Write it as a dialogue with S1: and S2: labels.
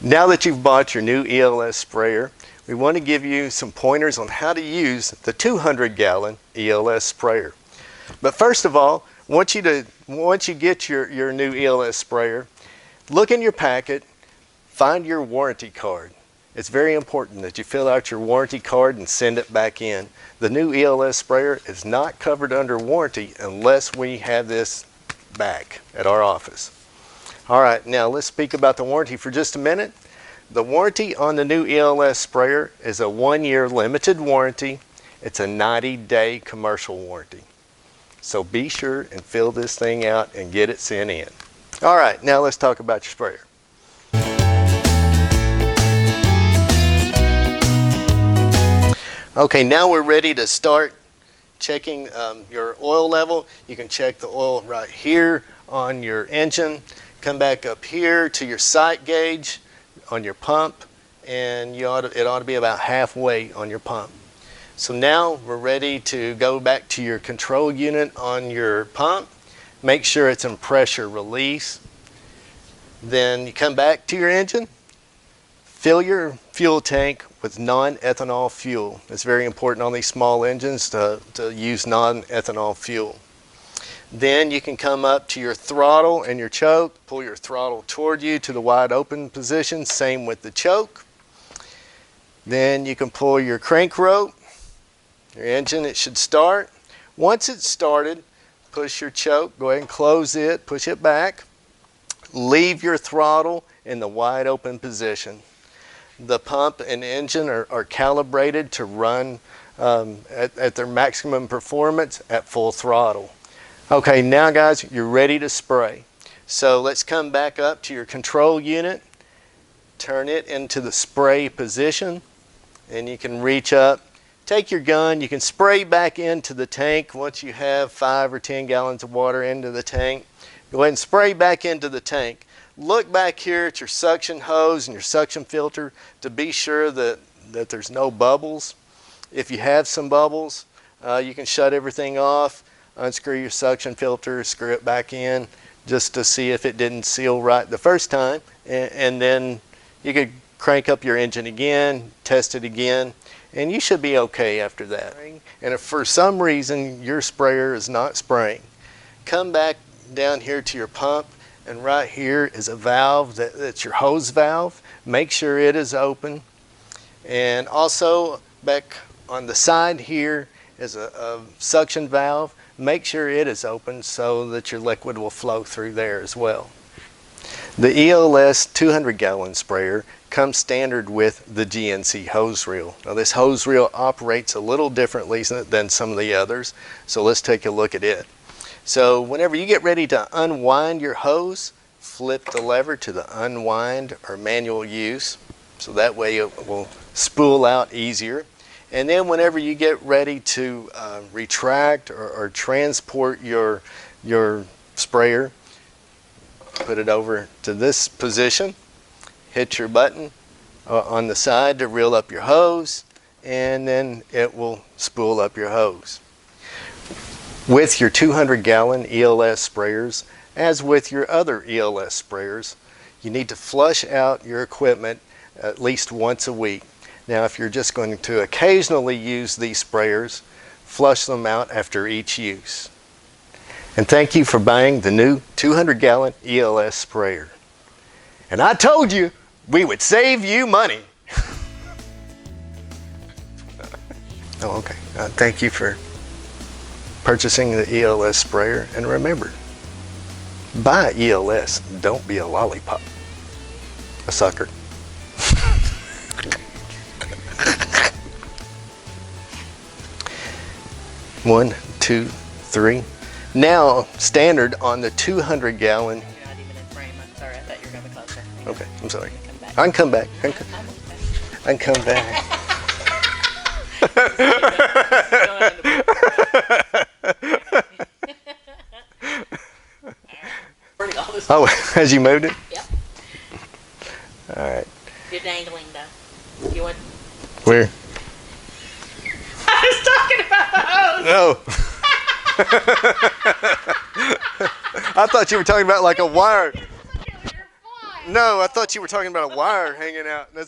S1: Now that you've bought your new ELS sprayer, we want to give you some pointers on how to use the 200-gallon ELS sprayer. But first of all, once you get your new ELS sprayer, look in your packet, find your warranty card. It's very important that you fill out your warranty card and send it back in. The new ELS sprayer is not covered under warranty unless we have this back at our office. All right, now let's speak about the warranty for just a minute. The warranty on the new ELS sprayer is a 1-year limited warranty. It's a 90-day commercial warranty. So be sure and fill this thing out and get it sent in. All right, now let's talk about your sprayer. Okay, now we're ready to start checking your oil level. You can check the oil right here on your engine. Come back up here to your sight gauge on your pump, and it ought to be about halfway on your pump. So now we're ready to go back to your control unit on your pump. Make sure it's in pressure release. Then you come back to your engine, fill your fuel tank with non-ethanol fuel. It's very important on these small engines to use non-ethanol fuel. Then you can come up to your throttle and your choke, pull your throttle toward you to the wide open position, same with the choke. Then you can pull your crank rope, your engine, it should start. Once it's started, push your choke, go ahead and close it, push it back. Leave your throttle in the wide open position. The pump and engine are calibrated to run at their maximum performance at full throttle. Okay, now guys, you're ready to spray. So let's come back up to your control unit, turn it into the spray position, and you can reach up, take your gun, you can spray back into the tank once you have 5 or 10 gallons of water into the tank. Go ahead and spray back into the tank. Look back here at your suction hose and your suction filter to be sure that there's no bubbles. If you have some bubbles, you can shut everything off. Unscrew your suction filter, screw it back in just to see if it didn't seal right the first time, and then you could crank up your engine again, test it again, and you should be okay after that. And if for some reason your sprayer is not spraying, come back down here to your pump, and right here is a valve that's your hose valve. Make sure it is open, and also back on the side here is a suction valve. Make sure it is open so that your liquid will flow through there as well. The ELS 200-gallon sprayer comes standard with the GNC hose reel. Now this hose reel operates a little differently than some of the others, so let's take a look at it. So whenever you get ready to unwind your hose, flip the lever to the unwind or manual use, so that way it will spool out easier. And then whenever you get ready to retract or transport your sprayer, put it over to this position, hit your button on the side to reel up your hose, and then it will spool up your hose. With your 200-gallon ELS sprayers, as with your other ELS sprayers, you need to flush out your equipment at least once a week. Now, if you're just going to occasionally use these sprayers, flush them out after each use. And thank you for buying the new 200-gallon ELS sprayer. And I told you we would save you money. Oh, okay. Thank you for purchasing the ELS sprayer. And remember, buy ELS, don't be a lollipop. A sucker. 1, 2, 3. Now, standard on the 200-gallon.
S2: You're not even in frame. I'm sorry. I thought you were going to be closer.
S1: Okay, I'm sorry. I can come back. I can come back. Oh, has you moved it?
S2: Yep.
S1: All right.
S2: You're dangling though. You want?
S1: Where?
S2: I was talking about the hose.
S1: No. I thought you were talking about like a wire.
S2: You're flying.
S1: No, I thought you were talking about a wire hanging out. That's